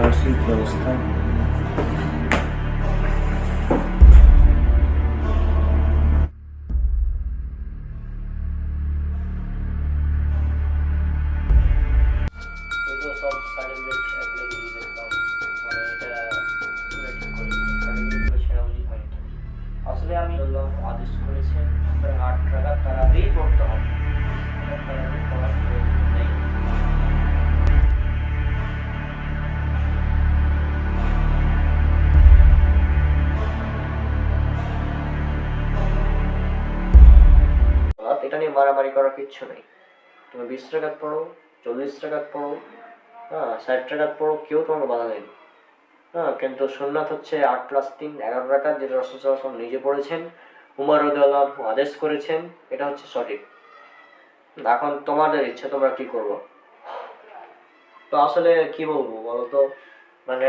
আসি কি অবস্থা। এগুলো সব সার্টিফিকেট অ্যাপ্লাই দিয়ে দিয়েছিলাম, মানে এটা পুরো ঠিক করে দিয়েছি, সার্টিফিকেটগুলো ছেঁড়া উচিত হয়নি তো। আসলে আমি বললাম আদেশ করেছেন প্রায় 8 টাকা তারাবিই পড়তে হবে, তারাবি পড়ার প্রয়োজন নেই। এটা নিয়ে মারামারি করার কিচ্ছু নেই। তুমি 20 টাকাত পড়ো, 40 টাকাত পড়ো, হ্যাঁ 60 টাকাত পড়ো, কেউ তোমাকে বাধা দেয়নি। হ্যাঁ, কিন্তু সুন্নাত হচ্ছে 8 + 3 11 রাকাত, যেটা রাসূল সাল্লাল্লাহু আলাইহি ওয়াসাল্লাম নিজে পড়েছেন, উমর রাদিয়াল্লাহু আনহু আদেশ করেছেন, এটা হচ্ছে সঠিক। এখন তোমাদের ইচ্ছে তোমরা কি করবো। তো আসলে কি বলবো বলো তো, মানে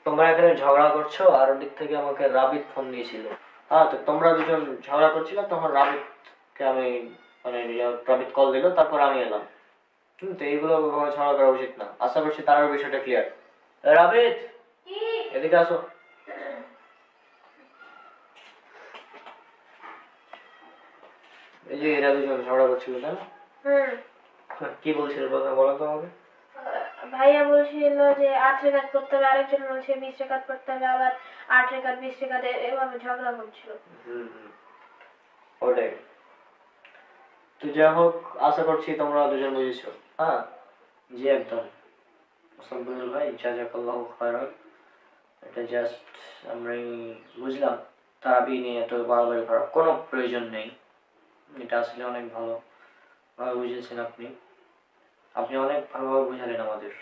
তোমরা এখানে ঝগড়া করছো আর ওদিক থেকে আমাকে রাবিত ফোন দিয়েছিল। হ্যাঁ, তো তোমরা দুজন ঝগড়া করছিলে, তখন রাবিতকে আমি মানে রাবিত কল দিল, তারপর আমি এলাম। তো এইগুলো ঝগড়া করা উচিত না। আশা করছি তার বিষয়টা ক্লিয়ার। রাবিত, এদিকে আসো। এই যে এরা দুজন ঝগড়া করছিল তাই না? কি বলছিল বলো তো আমাকে। ভাইয়া বলছিল যে 8 রেখাত করতে হবে, আরেকজন বলছে 20 রেখাত করতে হবে, আবার 8 রেখাত 20 রেখাত, এভাবে ঝগড়া করছিল। ওটাই। তো যাই হোক, আশা করছি তোমরা দুজন বুঝেছো। হ্যাঁ, জি একদম। মোসাম্মেল ভাই জাযাকাল্লাহু খায়রান। এটা জাস্ট আমরাই বুঝলাম, তারাবি নিয়ে এত বাড়াবাড়ি করার কোনো প্রয়োজন নেই। এটা আসলে অনেক ভালো ভাবে বুঝেছেন আপনি। আপনি অনেক ভালোভাবে বুঝালেন আমাদের।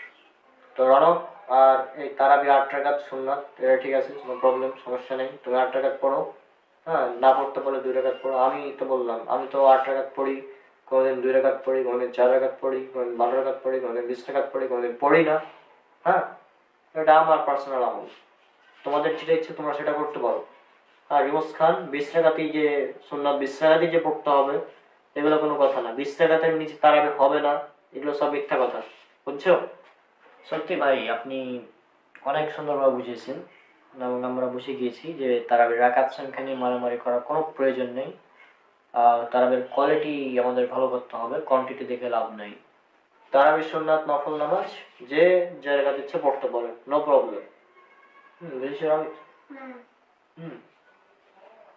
তো রণক, আর এই তারাবি 8 রাকাত সুন্নাত, এটা ঠিক আছে, কোনো প্রবলেম, সমস্যা নেই। তুমি 8 রাকাত পড়ো। হ্যাঁ, না পড়তে পারলে 2 রাকাত পড়ো। আমি তো বললাম, আমি তো 8 রাকাত পড়ি, কোনোদিন 2 রাকাত পড়ি, কোনোদিন 4 রাকাত পড়ি, কোনোদিন 12 রাকাত পড়ি, কোনোদিন 20 রাকাত পড়ি, কোনোদিন পড়ি না। হ্যাঁ, এটা আমার পার্সোনাল আমল। তোমাদের যেটা ইচ্ছে তোমরা সেটা করতে পারো। আর রিমোজ খান, 20 রাকাতেই যে সুন্নাত 20 রাকাতেই যে পড়তে হবে, এগুলো কোনো কথা না। 20 রাকাতের নিচে তারাবি হবে না, এগুলো সব মিথ্যা কথা। বুঝছো? সত্যি ভাই, আপনি অনেক সুন্দরভাবে বুঝিয়েছেন এবং আমরা বুঝে গিয়েছি যে তারাবির রাকাত সংখ্যা নিয়ে মারামারি করার কোনো প্রয়োজন নেই। তারাবির কোয়ালিটি আমাদের ভালো করতে হবে, কোয়ান্টিটি দেখে লাভ নেই। তারাবির সুন্নাত নফল নামাজ যে জায়গা দিচ্ছে পড়তে পারে, নো প্রবলেম। বুঝেছি আমি।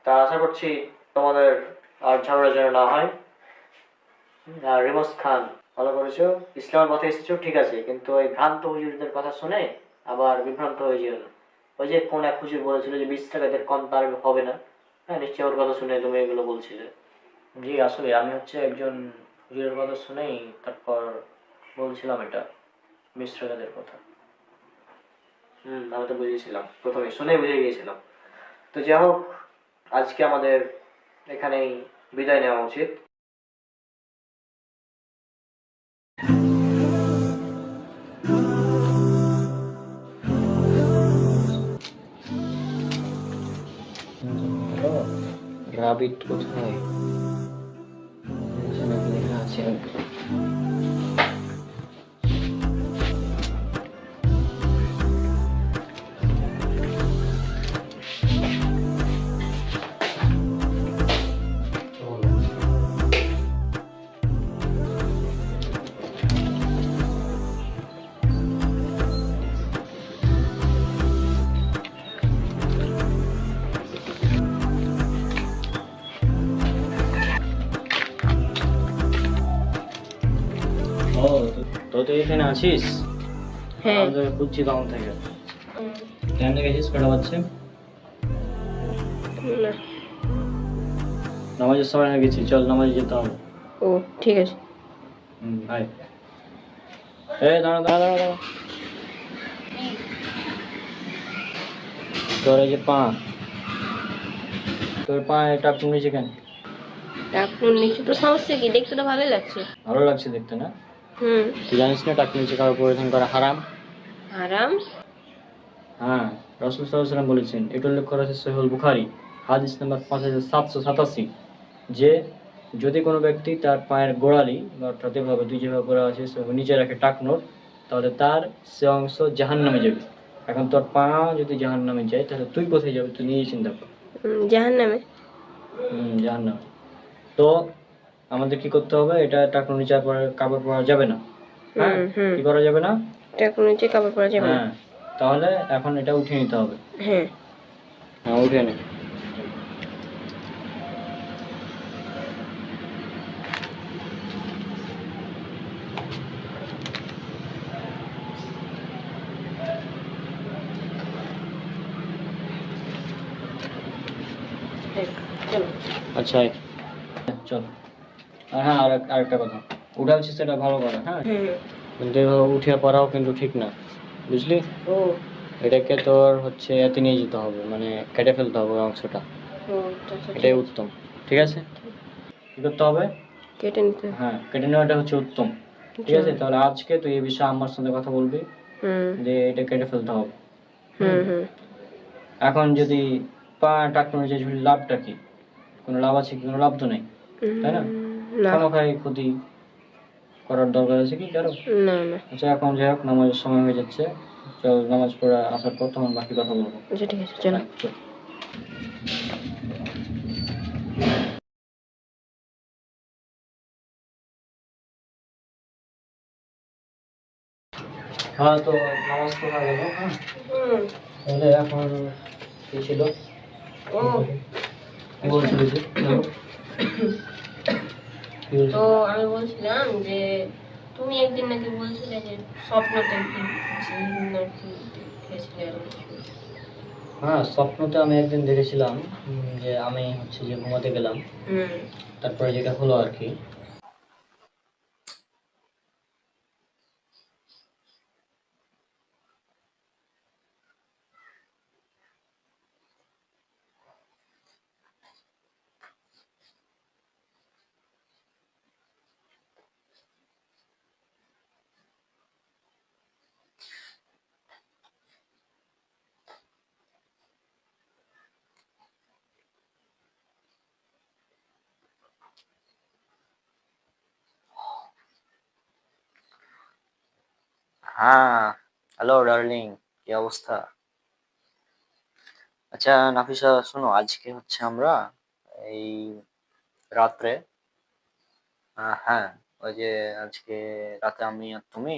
তা আশা করছি তোমাদের আর ঝগড়া যেন না হয়। আর রিমোজ খান, ভালো করেছো, ইসলামের পথে এসেছো ঠিক আছে, কিন্তু ওই ভ্রান্ত হুজুরদের কথা শুনে আবার বিভ্রান্ত হয়ে যেও না। ওই যে কোন এক হুজুর বলেছিল যে 20 টাকাদের কম তার হবে না, হ্যাঁ নিশ্চয়ই ওর কথা শুনে তুমি এগুলো বলছিলে। জি আসলে আমি হচ্ছে একজন হুজুরের কথা শুনেই তারপর বলছিলাম এটা 20 টাকাদের কথা। আমি তো বুঝেছিলাম, প্রথমে শুনে বুঝে গিয়েছিলাম। তো যাই হোক, আজকে আমাদের এখানেই বিদায় নেওয়া উচিত। রাবিট কোথায়? লেখা আছে। ও, তো তুই এখানে আছিস? হ্যাঁ। আমি তোকে খুঁজছি তখন থেকে। কেন গেছিস কটা বাজছে? নামাজের সময় হয়ে গেছি, চল নামাজে যেতে হবে। ও ঠিক আছে। আয়। দাঁড়া দাঁড়া দাঁড়া দাঁড়া। তোর এই যে পা, তোর পা এটা নিচে কেন? টাকনুর নিচে তো সমস্যা কি? দেখতে তো ভালোই লাগছে। ভালো লাগছে দেখতে না? তুই জানিস না টাকনু নিচে কাপড় পরিধান করা হারাম? আরাম? হ্যাঁ, রাসূল সাল্লাল্লাহু আলাইহি ওয়াসাল্লাম বলেছেন, এটা উল্লেখ করা আছে সহিহ বুখারী হাদিস নাম্বার 5787, যে যদি কোনো ব্যক্তি তার পায়ের গোড়ালি অর্থাৎ এভাবে দুই যেভাবে গোড়া আছে নিচে রাখে টাকনোর, তাহলে তার সে অংশ জাহান্নামে যাবে। এখন তোর পা যদি জাহান্নামে যায় তাহলে তুই কোথায় যাবে তুই নিজেই চিন্তা কর। জাহান্নামে। জাহান্নামে। তো আমাদের কি করতে হবে, এটা টাকুর নিচে আর কাপড় পরা যাবে না। হ্যাঁ, কি করা যাবে না? টাকুর নিচে কাপড় পরা যাবে না। হ্যাঁ, তাহলে এখন এটা উঠিয়ে নিতে হবে। হ্যাঁ, উঠিয়ে নে। চলো। আচ্ছা চল। হ্যাঁ, আরেকটা কথা, উঠাচ্ছি সেটা ভালো করে। হ্যাঁ, কিন্তু এভাবে উঠিয়ে পড়াও কিন্তু ঠিক না, বুঝলি? এটাকে তোর হচ্ছে এতে নিয়ে যেতে হবে, মানে কেটে ফেলতে হবে ওই অংশটা। এটাই উত্তম। ঠিক আছে, কি করতে হবে? কেটে নিতে। হ্যাঁ, কেটে নেওয়াটা হচ্ছে উত্তম। ঠিক আছে, তাহলে আজকে তুই এই বিষয়ে আমার সাথে কথা বলবি যে এটা কেটে ফেলতে হবে। এখন যদি পা টাকনো যে লাভটা কি? কোনো লাভ আছে কি? কোনো লাভ তো নেই, তাই না? কোনো ক্ষতি করার দরকার আছে কি কারো? না না। আচ্ছা, এখন যাই হোক, নামাজের সময় হয়ে যাচ্ছে, চল নামাজ পড়ে আসার পর তখন বাকি কথা বলবো। আচ্ছা ঠিক আছে, চলো। হ্যাঁ, তো নামাজ পড়া গেল। হ্যাঁ, তাহলে এখন কি ছিল? কি বলছিলি যে? তো আমি বলছিলাম যে তুমি একদিন নাকি বলছিলে যে স্বপ্নতে নাকি দেখেছিলে আর কিছু। হ্যাঁ, স্বপ্নতে আমি একদিন দেখেছিলাম যে আমি হচ্ছে যে ঘুমাতে গেলাম, তারপরে যেটা হলো আর কি। হ্যাঁ, হ্যালো ডার্লিং, কি অবস্থা? আচ্ছা নাফিসা, শোনো, আজকে হচ্ছে আমরা এই রাত্রে, হ্যাঁ, ওই যে আজকে রাতে আমি আর তুমি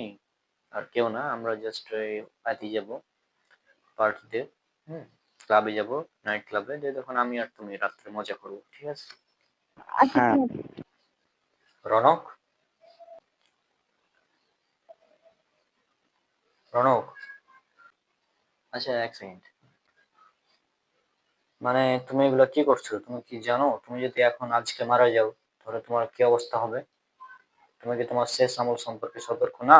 আর কেউ না, আমরা জাস্ট ওই পার্টি যাব, পার্টিতে। ক্লাবে যাব, নাইট ক্লাবে, যে তখন আমি আর তুমি রাত্রে মজা করবো, ঠিক আছে? হ্যাঁ, রনক, রনক, আচ্ছা এক সেকেন্ড। মানে তুমি এগুলো কি করছো? তুমি কি জানো তুমি যদি এখন আজকে মারা যাও তাহলে তোমার কি অবস্থা হবে? তুমি কি তোমার শেষ আমল সম্পর্কে সতর্ক না?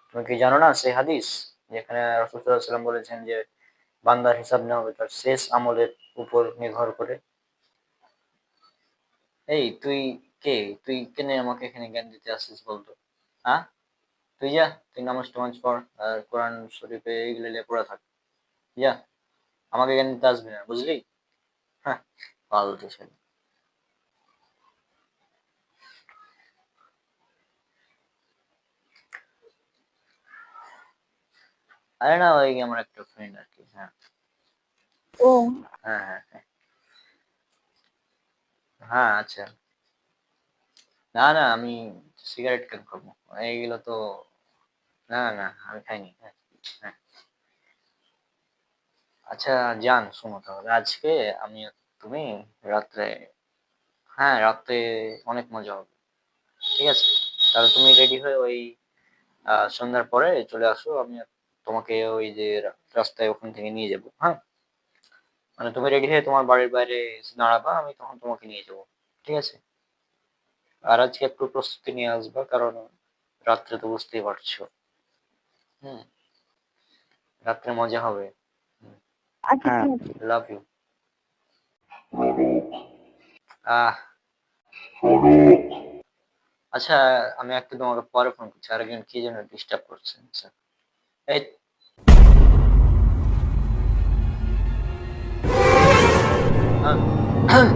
তুমি কি জানো না সেই হাদিস যেখানে রাসূল সাল্লাল্লাহু আলাইহি ওয়াসাল্লাম বলেছেন যে বান্দার হিসাব নেওয়া হবে তার শেষ আমলের উপর নির্ভর করে? এই তুই কে? তুই কেন আমাকে এখানে জ্ঞান দিতে আসছিস বলতো? হ্যাঁ, তুই যা, তুই নামাজ টামাজ পড় আর কোরআন শরীফে এইগুলো নিয়ে পড়ে থাক, যা, আমাকে জ্ঞান দিতে আসবি না, বুঝলি? হ্যাঁ, ফালতু ছেলে। আরে না, ওই আমার একটা ফ্রেন্ড আর কি। হ্যাঁ, ও, হ্যাঁ হ্যাঁ হ্যাঁ। হ্যাঁ, আচ্ছা। না না, আমি সিগারেট কেন খাবো? এইগুলো তো, না না, আমি খাইনি। হ্যাঁ হ্যাঁ। আচ্ছা জান, শোনো তাহলে আজকে আমি আর তুমি রাত্রে, হ্যাঁ রাত্রে অনেক মজা হবে, ঠিক আছে? তাহলে তুমি রেডি হয়ে ওই সন্ধ্যার পরে চলে আসো, আমি তোমাকে ওই যে রাস্তায় ওখান থেকে নিয়ে যাবো। হ্যাঁ, মানে তুমি রেডি হয়ে তোমার বাড়ির বাইরে এসে দাঁড়াবা, আমি তখন তোমাকে নিয়ে যাবো, ঠিক আছে? আর আজকে একটু প্রস্তুতি নিয়ে আসবা, কারণ রাত্রে তো বুঝতেই পারছো। হুম, রাত্রে মজা হবে। হ্যাঁ, লাভ ইউ। আহ আচ্ছা, আমি একটু তোমাকে পরে ফোন করছি, আরেকজন কি যেন ডিস্টার্ব করছে। আচ্ছা, এই হ্যাঁ।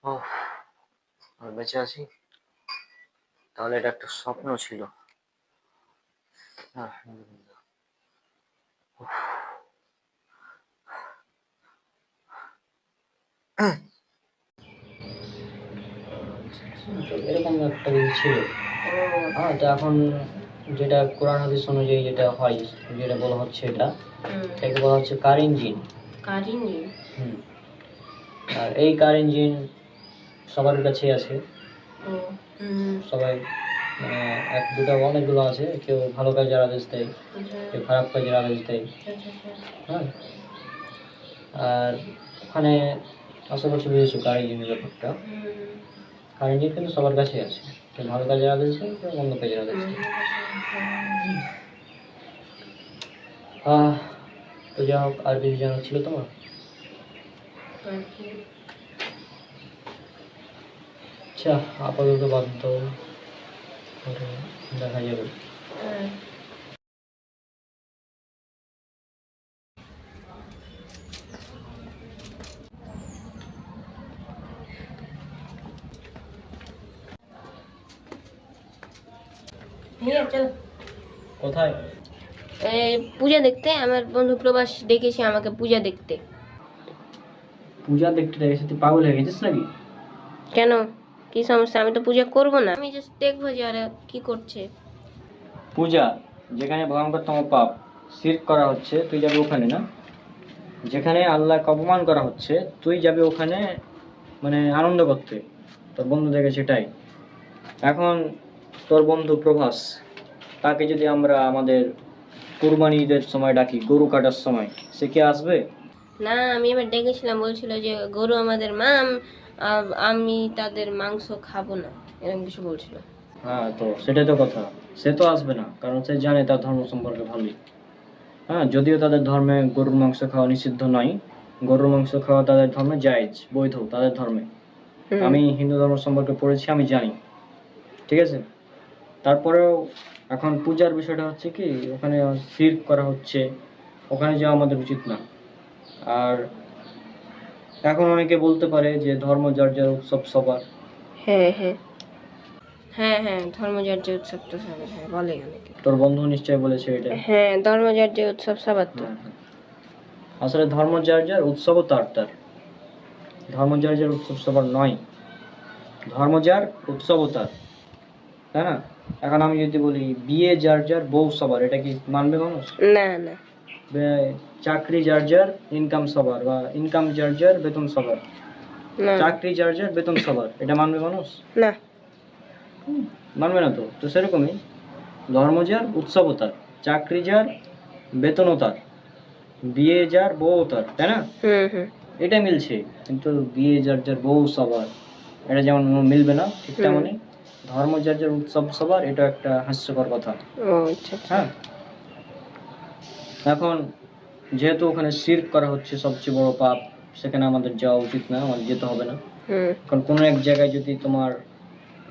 ও, আমি বেঁচে আছি, তাহলে এটা একটা স্বপ্ন ছিল। আলহামদুলিল্লাহ। তো এরকম একটা কিছু ছিল। হ্যাঁ, তো এখন যেটা কোরআন হাদিস অনুযায়ী যেটা হয়, যেটা বলা হচ্ছে এটাকে বলা হচ্ছে কার ইঞ্জিন। কার ইঞ্জিন? আর এই কার ইঞ্জিন সবার কাছেই আছে। সবাই মানে এক দুটো অনেকগুলো আছে, কেউ ভালো কাজের আদেশ দেয়, কেউ খারাপ কাজের আদেশ দেয়। হ্যাঁ, আর ওখানে আশা করছি বুঝেছো কার ইঞ্জিনের ব্যাপারটা। কার ইঞ্জিন কিন্তু সবার কাছেই আছে, কেউ ভালো কাজের আদেশ দেয়, কেউ অন্য কাজের আদেশ দেয়। তো যা হোক, আর কিছু জানার ছিল তোমার? আচ্ছা, আপাতত বাদ দাও, পরে দেখা যাবে। কোথায়? পূজা দেখতে। আমার বন্ধু প্রবাস ডেকেছে আমাকে পূজা দেখতে। পূজা দেখতে দেখেছি? তুই পাগল হয়ে গেছিস নাকি? কেন, কি সমস্যা? আমি তো পূজা করব না, আমি জাস্ট দেখবো যে আরে কি করছে। পূজা যেখানে ভয়ঙ্করতম পাপ শিরক করা হচ্ছে, তুই যাবি ওখানে না? যেখানে আল্লাহকে অপমান করা হচ্ছে, তুই যাবি ওখানে মানে আনন্দ করতে। তোর বন্ধু দেখে সেটাই। এখন তোর বন্ধু প্রভাস, তাকে যদি আমরা আমাদের কুরবানি ঈদের সময় ডাকি, গরু কাটার সময়, সে কি আসবে? না, আমি এবার ডেকেছিলাম, বলছিল যে গরু আমাদের মা, আমি তাদের মাংস খাবো না, এরকম কিছু বলছিল। হ্যাঁ, তো সেটাই তো কথা। সে তো আসবে না, কারণ সে জানে তার ধর্ম সম্পর্কে ভালোই। হ্যাঁ, যদিও তাদের ধর্মে গরুর মাংস খাওয়া নিষিদ্ধ নয়, গরুর মাংস খাওয়া তাদের ধর্মে জায়েজ, বৈধ তাদের ধর্মে। আমি হিন্দু ধর্ম সম্পর্কে পড়েছি, আমি জানি, ঠিক আছে? তারপরেও এখন পূজার বিষয়টা হচ্ছে কি, ওখানে শিরক করা হচ্ছে, ওখানে যাওয়া আমাদের উচিত না। আর এখন অনেকে বলতে পারে যে ধর্ম যার যার, উৎসব সবার। হ্যাঁ হ্যাঁ হ্যাঁ হ্যাঁ, ধর্মযার্য উৎসব তো সবার, হ্যাঁ বলে অনেকে। তোর বন্ধু নিশ্চয় বলেছে এটা। হ্যাঁ, ধর্মযার্য উৎসব সবার তো। হ্যাঁ, হ্যাঁ। আসলে ধর্ম যার যার, উৎসবও তার তার। ধর্ম যার যার, উৎসব সবার নয়। ধর্ম যার, উৎসবও তার, তাই না? এখন আমি যদি বলি বিয়ে যার যার, বউ সবার, এটা কি মানবে মানুষ? না না চাকরি যার যার, ইনকাম সবার, বা ইনকাম যার যার, বেতন সবার। না চাকরি যার যার, বেতন সবার, এটা মানবে মানুষ? না। মানবে না। তো তো সেরকমই ধর্ম যার, উৎসবও তার, চাকরি যার, বেতনও তার, বিয়ে যার, বউ তার, তাই না? এটা মিলছে। কিন্তু বিয়ে যার যার, বউ সবার, এটা যেমন মিলবে না, ঠিক তেমনই ধর্ম যার যার, উৎসব সবার, এটা একটা হাস্যকর কথা। হ্যাঁ, এখন যেহেতু ওখানে শিরক করা হচ্ছে, সবচেয়ে বড় পাপ, সেখানে আমাদের যাওয়া উচিত না, আমাদের যেতে হবে না। কারণ কোনো এক জায়গায় যদি তোমার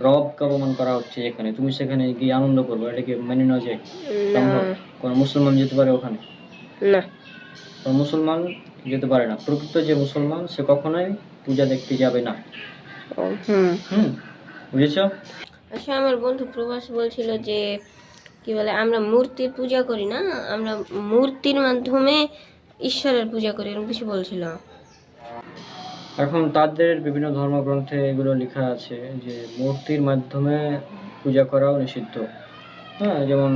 রবকে অপমান করা হচ্ছে, যেখানে তুমি সেখানে গিয়ে আনন্দ করবো, এটা কি মেনে নেওয়া যায়? সম্ভব? কোনো মুসলমান যেতে পারে ওখানে? না, কোনো মুসলমান যেতে পারে না। প্রকৃত যে মুসলমান, সে কখনোই পূজা দেখতে যাবে না। বুঝেছ? আচ্ছা, আমার বন্ধু প্রভাস বলছিল যে কি বলে, আমরা মূর্তির পূজা করি না, আমরা মূর্তির মাধ্যমে ঈশ্বরের পূজা করি, এরকম কিছু বলছিল। এখন তাদের বিভিন্ন ধর্মগ্রন্থে এগুলো লেখা আছে যে মূর্তির মাধ্যমে পূজা করাও নিষিদ্ধ। হ্যাঁ, যেমন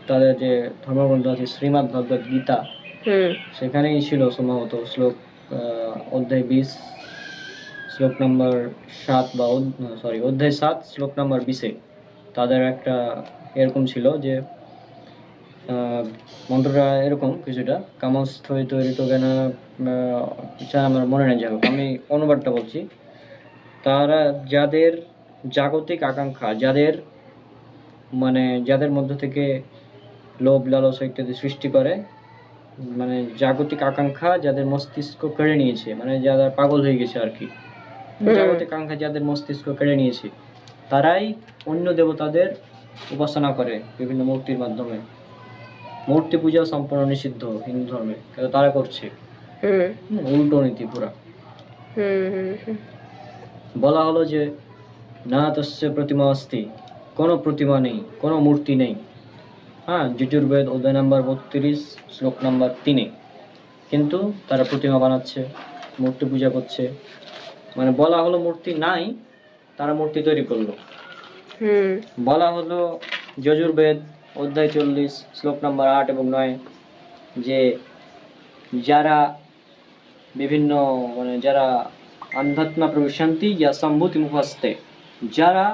তাদের যে ধর্মগ্রন্থ আছে শ্রীমদ্ ভগবদ গীতা, সেখানেই ছিল সম্ভবত শ্লোক অধ্যায় 20 শ্লোক নম্বর 7, বা অধ্যায় 7 শ্লোক নম্বর 20-এ তাদের একটা এরকম ছিল যে মন্ত্রটা এরকম কিছুটা, কামস্থই তৈরি তো কেন, আমার মনে নেই, যাই হোক আমি অনুবাদটা বলছি। তারা যাদের জাগতিক আকাঙ্ক্ষা, যাদের মানে যাদের মধ্য থেকে লোভ লালসা ইত্যাদি সৃষ্টি করে, মানে জাগতিক আকাঙ্ক্ষা যাদের মস্তিষ্ক কেড়ে নিয়েছে, মানে যারা পাগল হয়ে গেছে আর কি, জাগতিক আকাঙ্ক্ষা যাদের মস্তিষ্ক কেড়ে নিয়েছে, তারাই অন্য দেবতাদের উপাসনা করে বিভিন্ন মূর্তির মাধ্যমে। মূর্তি পূজা সম্পূর্ণ নিষিদ্ধ হিন্দু ধর্মে, কিন্তু তারা করছে। উল্টো নীতি পুরা। বলা হলো যে না তস্য প্রতিমা অস্তি, কোনো প্রতিমা নেই, কোনো মূর্তি নেই। হ্যাঁ, যজুর্বেদ অধ্যায় নাম্বার 32 শ্লোক নাম্বার 3। কিন্তু তারা প্রতিমা বানাচ্ছে, মূর্তি পূজা করছে। মানে বলা হলো মূর্তি নাই, তারা মূর্তি তৈরি করলো। বলা হলো যজুর্বেদ অধ্যায় 40 শ্লোক নাম্বার 8 এবং 9 যে যারা বিভিন্ন মানে যারা অধ্যাত্মা প্রবিশন্তি ইয়া সম্ভূতি মুখস্তে, যারা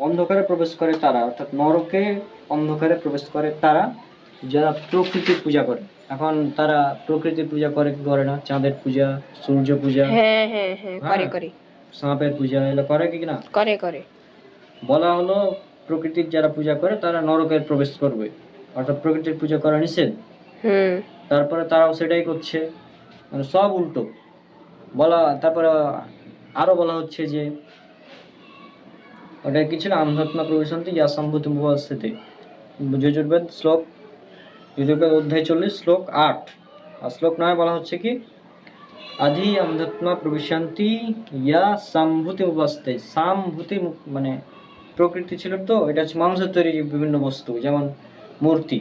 অন্ধকারে প্রবেশ করে তারা, অর্থাৎ নরকে অন্ধকারে প্রবেশ করে তারা, যারা প্রকৃতির পূজা করে। এখন তারা প্রকৃতির পূজা করে কি করে না? চাঁদের পূজা, সূর্য পূজা, করে সাপের পূজা, এগুলো করে কি না? করে। বলা হলো প্রকৃতির যারা পূজা করে তারা নরকের প্রবেশ করবে, অর্থাৎ প্রকৃতির পূজা করা নিষেধ। তারপরে তারাও সেটাই করছে, মানে সব উল্টো বলা। তারপরে আরো বলা হচ্ছে যে ওটা কিছু না, অধ্যাত্মা প্রবিশন্তি ইয়া সম্ভূতি মুখস্থিতে, যজুর্বেদ অধ্যায় 40 শ্লোক 8 আর শ্লোক 9 বলা হচ্ছে কি আধি অধ্যাত্মা প্রবিশন্তি ইয়া সম্ভূতি মুখস্থিতে। সম্ভূতি মানে প্রকৃতি ছিল তো, এটা হচ্ছে মানুষের তৈরি বিভিন্ন বস্তু, যেমন মূর্তি।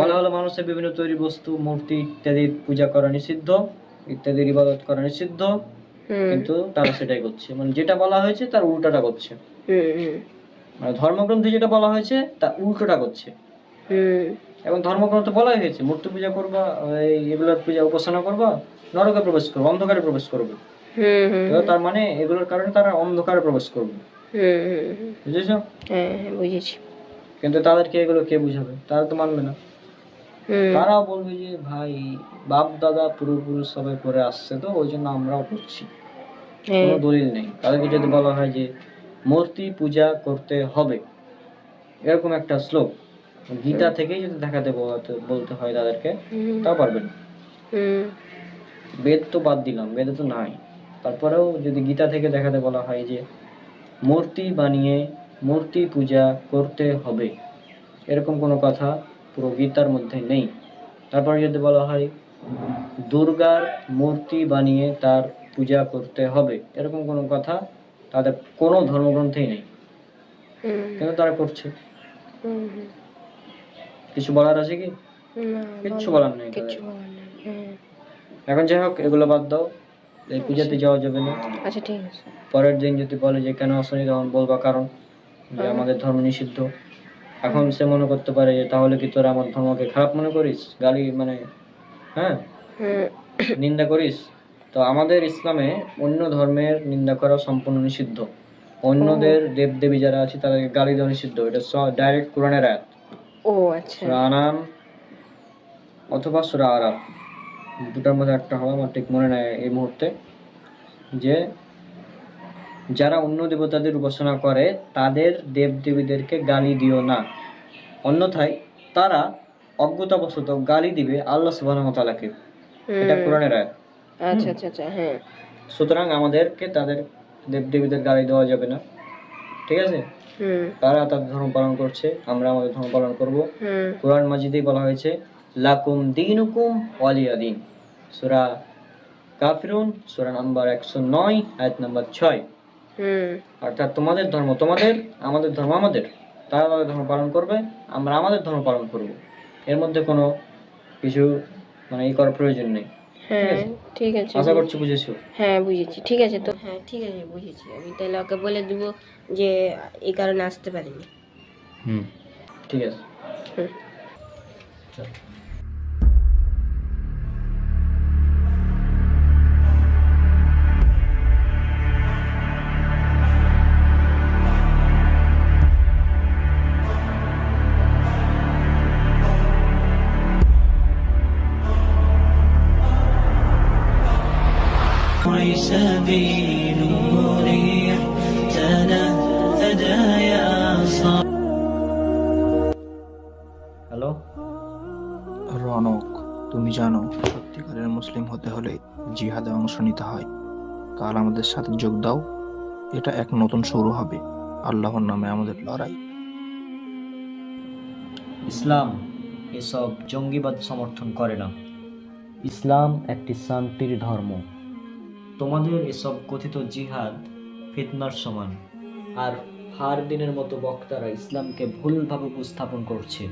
বলা হলো মানুষের বিভিন্ন তৈরি বস্তু, মূর্তি ইত্যাদি পূজা করা নিষিদ্ধ, ইত্যাদির ইবাদত করা নিষিদ্ধ, কিন্তু তারা সেটাই করছে। মানে যেটা বলা হয়েছে তার উল্টাটা করছে। মানে ধর্মগ্রন্থে যেটা বলা হয়েছে তার উল্টোটা করছে। এবং ধর্মগ্রন্থে বলাই হয়েছে মূর্তি পূজা করবা, এগুলোর পূজা উপাসনা করবা, নরকে প্রবেশ করবে, অন্ধকারে প্রবেশ করবে। তার মানে এগুলোর কারণে তারা অন্ধকারে প্রবেশ করবে। বুঝেছো? হ্যাঁ, বুঝেছি। কিন্তু তাদেরকে এগুলো কে বুঝাবে? তারা তো মানবে না। তারা বলবে যে ভাই বাপ দাদা পূর্বপুরুষ সবাই করে আসছে, তো ওই জন্য আমরাও করছি, কোনো দলিল নেই। তাদেরকে যদি বলা হয় যে মূর্তি পূজা করতে হবে, এরকম একটা শ্লোক গীতা থেকেই যদি দেখাতে বলতে হয় তাদেরকে, তাও পারবেন। বেদ তো বাদ দিলাম, বেদে তো নাই, তারপরেও যদি গীতা থেকে দেখাতে বলা হয় যে মূর্তি বানিয়ে মূর্তি পূজা করতে হবে, এরকম কোনো কথা পুরো গীতার মধ্যে নেই। তারপরে যদি বলা হয় দুর্গার মূর্তি বানিয়ে তার পূজা করতে হবে, এরকম কোনো কথা তাদের কোনো ধর্মগ্রন্থেই নেই, কিন্তু তারা করছে। কিছু বলার আছে কি? কিচ্ছু বলার নেই। এখন যাই হোক, এগুলো বাদ দাও, এই পূজাতে যাওয়া যাবে না। আচ্ছা, ঠিক আছে। পরের দিন যদি বলে যে কেন আসনি, তখন বলবা কারণ যে আমাদের ধর্ম নিষিদ্ধ। এখন সে মনে করতে পারে যে তাহলে কি তোরা আমার ধর্মকে খারাপ মনে করিস, গালি মানে হ্যাঁ নিন্দা করিস? তো আমাদের ইসলামে অন্য ধর্মের নিন্দা করা সম্পূর্ণ নিষিদ্ধ। অন্যদের দেবদেবী যারা আছে তাদেরকে গালি দেওয়া নিষিদ্ধ। এটা ডাইরেক্ট কোরআনের আয়াত। ও আচ্ছা। সূরা আনাম অথবা সূরা আরাফ, দুটার মধ্যে একটা হবে, আমার ঠিক মনে নাই এই মুহূর্তে। যে যারা অন্য দেবতাদের উপাসনা করে তাদের দেবদেবীদেরকে গালি দিও না, অন্যথায় তারা অজ্ঞতাবশত গালি দিবে আল্লাহ সুবহানাহু ওয়া তাআলাকে। এটা কোরআনের আয়াত। আচ্ছা আচ্ছা আচ্ছা, হ্যাঁ। সুতরাং আমাদেরকে তাদের দেবদেবীদের গালি দেওয়া যাবে না, ঠিক আছে? তারা তাদের ধর্ম পালন করছে, আমরা আমাদের ধর্ম পালন করব। কোরআন মাজিদেই বলা হয়েছে লাকুম দীনুকুম ওয়ালিয়া দিন, সূরা কাফিরুন সূরা নাম্বার 109 আয়াত নাম্বার 6। অর্থাৎ তোমাদের ধর্ম তোমাদের, আমাদের ধর্ম আমাদের। তারা তাদের ধর্ম পালন করবে, আমরা আমাদের ধর্ম পালন করব। এর মধ্যে কোনো কিছু মানে এই করার প্রয়োজন নেই। হ্যাঁ, ঠিক আছে। আশা করছি বুঝেছো। হ্যাঁ, বুঝেছি। ঠিক আছে, তো হ্যাঁ ঠিক আছে, বুঝেছি। আমি তাহলে ওকে বলে দেবো যে এই কারণে আসতে পারিনি। ঠিক আছে। سبيل مريح تنهدى يا صاحبي. তুমি জানো সত্যিকারের মুসলিম হতে হলে জিহাদে অংশ নিতে হয়। কাল আমাদের সাথে যোগ দাও। এটা এক নতুন শুরু হবে, আল্লাহর নামে আমাদের লড়াই। ইসলাম এসব জঙ্গিবাদ সমর্থন করে না। ইসলাম একটি শান্তির ধর্ম। তোমাদের এসব কথিত জিহাদ ফিতনার সমান। আর হার দিনের মতো বক্তারা ইসলামকে ভুলভাবে উপস্থাপন করছে।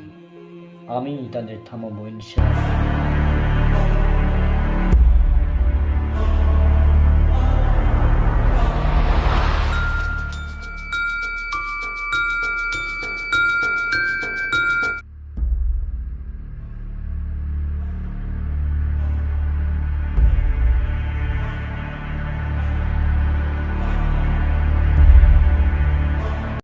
আমি তাদের থামাবো ইনশাআল্লাহ।